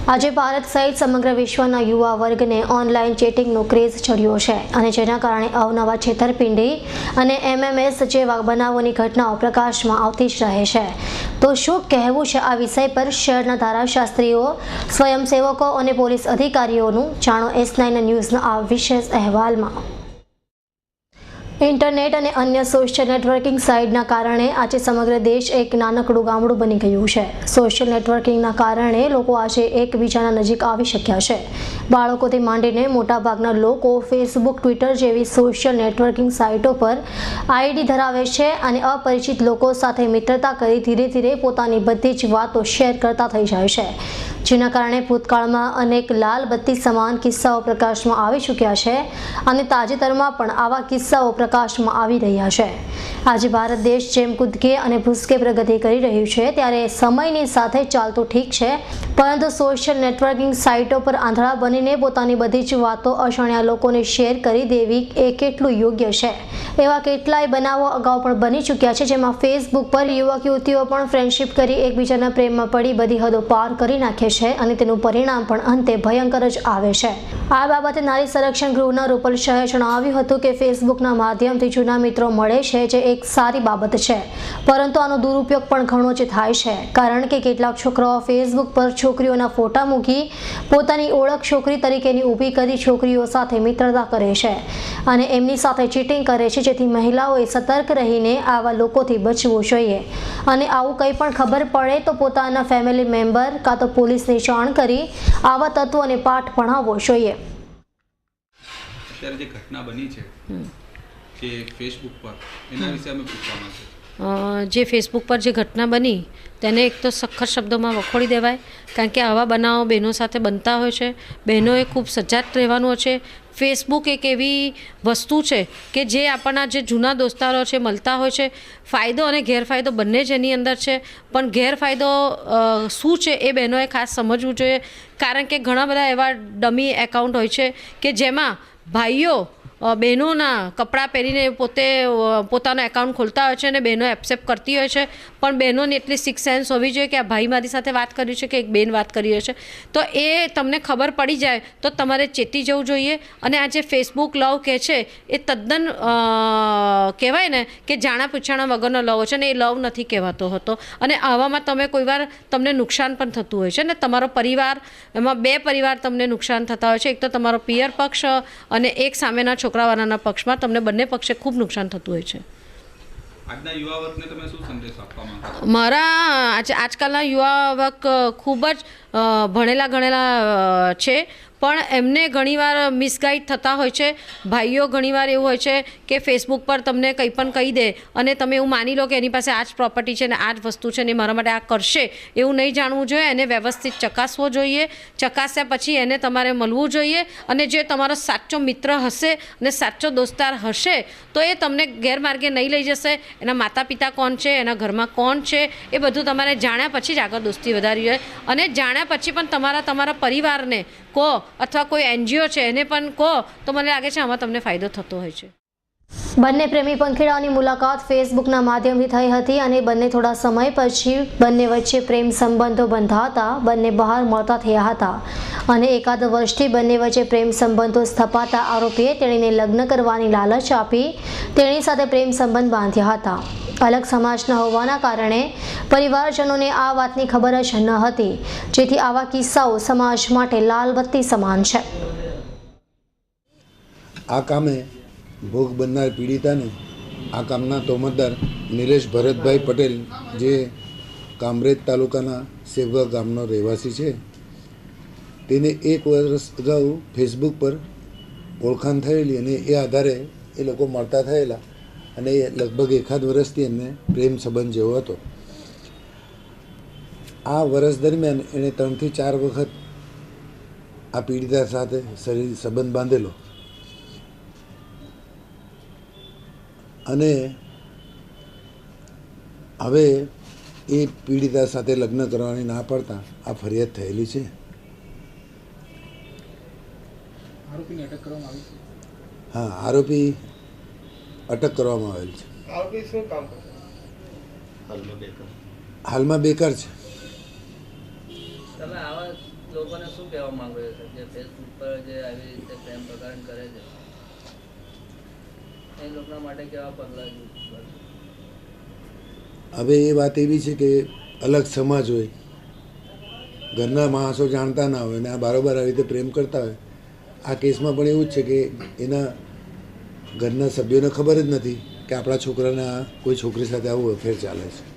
આજે ભારત સહિત સમગ્ર વિશ્વના યુવા વર્ગને ઓનલાઈન ચેટિંગનો ક્રેઝ ચડ્યો છે અને જેના કારણે અવનવા છેતરપિંડી અને MMS જેવા બનાવોની ઘટનાઓ પ્રકાશમાં આવતી જ રહે છે। તો શું કહેવું છે આ વિષય પર શહેરના ધારાશાસ્ત્રીઓ, સ્વયંસેવકો અને પોલીસ અધિકારીઓનું? જાણો S9 ન્યૂઝના આ વિશેષ અહેવાલમાં। इंटरनेट और अन्य सोशल नेटवर्किंग साइटना कारणे आज समग्र देश एक नानकड़ू गामडું बनी गયું છે। सोशल नेटवर्किंगना कारणे लोको आज एकबीजाना नजीक आवी शक्या छे। बाळकोथी मांडीने मोटाभागना लोको फेसबुक, ट्विटर जेवी सोशल नेटवर्किंग साइटों पर आईडी धरावे छे अने अपरिचित लोको साथे मित्रता करी धीरे धीरे पोतानी बधी ज वातो शेर करता थई जाय छे, जेना कारणे भूतकाळमां अनेक लाल बत्ती समान किस्साओ प्रकाशमां आवी चूक्या छे अने ताजेतरमां पण आवा किस्साओ प्रकाशमां आवी रह्या छे। आज भारत देश जेम कूदके अने भूसके प्रगति करी रह्युं छे त्यारे समयनी साथे चालतुं ठीक छे, परंतु सोशल नेटवर्किंग साइटों पर आंधळा बनीने पोतानी बधी ज वातो अजाण्या लोकोने शेर करी देवी ए केटલું योग्य छे? एवा केटलाय बनावो अगाऊ पण बनी चूक्या छे, जेमां फेसबुक पर युवक युवतीओ पण फ्रेंडशिप करी एकबीजाना प्रेममां पड़ी बधी हदो पार करी नाखे छे अने तेनुं परिणाम पण अंते भयंकर ज आवे छे। आ बाबते नारी संरक्षण गृहना रूपल शाहे जणाव्युं हतुं के फेसबुकना माध्यमथी जूना मित्रों मळे छे जे एक सारी बाबत छे, परंतु आनो दुरुपयोग पण घणो ज थाय छे, कारण के केटलाक छोकराओ फेसबुक पर छोकरीओना फोटा मूकी पोतानी ओळख छोकरी तरीकेनी ऊभी करी छोकरीओ साथे मित्रता करे छे अने एमनी साथे चीटिंग करे छे, जेथी महिलाओए सतर्क रहीने आवा लोकोथी बचवुं जोईए अने आवुं कंई पण खबर पड़े तो पोताना फेमिली मेम्बर का तो पोलीसने जाण करी आवा तत्वोने पाठ भणाववो जोईए। અત્યારે જે ઘટના બની છે કે ફેસબુક પર એના વિશે અમે પૂછવાના છે। જે ફેસબુક પર જે ઘટના બની તેને એક તો સખત શબ્દોમાં વખોડી દેવાય, કારણ કે આવા બનાવો બહેનો સાથે બનતા હોય છે। બહેનોએ ખૂબ સજાગ રહેવાનું છે। ફેસબુક એક એવી વસ્તુ છે કે જે આપણના જે જૂના દોસ્તારો છે મળતા હોય છે, ફાયદો અને ગેરફાયદો બંને જ એની અંદર છે, પણ ગેરફાયદો શું છે એ બહેનોએ ખાસ સમજવું જોઈએ, કારણ કે ઘણા બધા એવા ડમી એકાઉન્ટ હોય છે કે જેમાં ભાઈઓ બહેનોના કપડાં પહેરીને પોતાનો એકાઉન્ટ ખોલતા હોય છે અને બહેનો એક્સેપ્ટ કરતી હોય છે, પણ બહેનોને એટલી સિક્સ સેન્સ હોવી જોઈએ કે આ ભાઈ મારી સાથે વાત કર્યું છે કે એક બેન વાત કરી છે, તો એ તમને ખબર પડી જાય તો તમારે ચેતી જવું જોઈએ। અને આ જે ફેસબુક લવ કહે છે એ તદ્દન કહેવાય ને કે જાણા પૂછાણા વગરનો લવ છે ને, એ લવ નથી કહેવાતો હતો। અને આવામાં તમે કોઈવાર તમને નુકસાન પણ થતું હોય છે ને, તમારો પરિવાર, એમાં બે પરિવાર તમને નુકસાન થતા હોય છે, એક તો તમારો પિયર પક્ષ અને એક સામેના છોકરાવાળાના પક્ષમાં તમને બંને પક્ષે ખૂબ નુકસાન થતું હોય છે। આજના યુવા વર્ગને તમે શું સંદેશ આપવા માંગો છો? મારા આજકાલના યુવા વર્ગ ખૂબ જ ભણેલા ગણેલા છે, પણ એમને ઘણીવાર મિસગાઈડ થતા હોય છે। ભાઈઓ ઘણીવાર એવું હોય છે કે ફેસબુક પર તમને કંઈ પણ કહી દે અને તમે એવું માની લો કે એની પાસે આ જ પ્રોપર્ટી છે ને આ જ વસ્તુ છે ને મારા માટે આ કરશે, એવું નહીં જાણવું જોઈએ। એને વ્યવસ્થિત ચકાસવો જોઈએ, ચકાસ્યા પછી એને તમારે મળવું જોઈએ, અને જે તમારો સાચો મિત્ર હશે અને સાચો દોસ્તાર હશે તો એ તમને ગેરમાર્ગે નહીં લઈ જશે। એના માતા પિતા કોણ છે, એના ઘરમાં કોણ છે, એ બધું તમારે જાણ્યા પછી જ આગળ દોસ્તી વધારવી હોય, અને જાણ્યા પછી પણ તમારા પરિવારને કહો અથવા કોઈ NGO છે એને પણ કહો તો મને લાગે છે આમાં તમને ફાયદો થતો હોય છે। બંને પ્રેમી પંખીડાઓની મુલાકાત ફેસબુકના માધ્યમથી થઈ હતી અને બંને થોડા સમય પછી બંને વચ્ચે પ્રેમ સંબંધો બંધાતા બંને બહાર મળતા થયા હતા અને એકાદ વર્ષથી બંને વચ્ચે પ્રેમ સંબંધો સ્થપાતા આરોપીએ તેણીને લગ્ન કરવાની લાલચ આપી તેણી સાથે પ્રેમ સંબંધ બાંધ્યા હતા। અલગ સમાજના હોવાના કારણે પરિવારજનોને આ વાતની ખબર જ ન હતી, જેથી આવા કિસ્સાઓ સમાજ માટે લાલ બત્તી સમાન છે। આ કામે ભોગ બનનાર પીડિતાને આ કામના તોમતદાર નિલેશ ભરતભાઈ પટેલ, જે કામરેજ તાલુકાના સેવગા ગામનો રહેવાસી છે, તેને 1 વર્ષ અગાઉ ફેસબુક પર ઓળખાણ થયેલી અને એ આધારે એ લોકો મળતા થયેલા અને લગભગ 1 વર્ષથી એમને પ્રેમ સંબંધ જેવો હતો। આ વર્ષ દરમિયાન એણે 3 થી 4 વખત આ પીડિતા સાથે શરીર સંબંધ બાંધેલો અને હવે એ પીડિતા સાથે લગ્ન કરવાની ના પાડતા આ ફરિયાદ થયેલી છે। હા, આરોપી અટક કરવામાં આવેલ છે। આરોપી શું કામ કરે? હાલમાં બેકાર છે। તમે આવા લોકોને શું કહેવા માંગો છો જે ફેસબુક પર જે આવી રીતે પ્રેમ પ્રકરણ કરે છે એ લોકોના માટે કેવા પગલાં ભરશો? હવે એ વાત એવી છે કે અલગ સમાજ હોય, ઘરના માણસો જાણતા ના હોય ને આ બારોબાર આવી રીતે પ્રેમ કરતા હોય. આ કેસમાં પણ એવું જ છે કે એના ઘરના સભ્યોને ખબર જ નથી કે આપણા છોકરાને આ કોઈ છોકરી સાથે આવું અફેર ચાલે છે.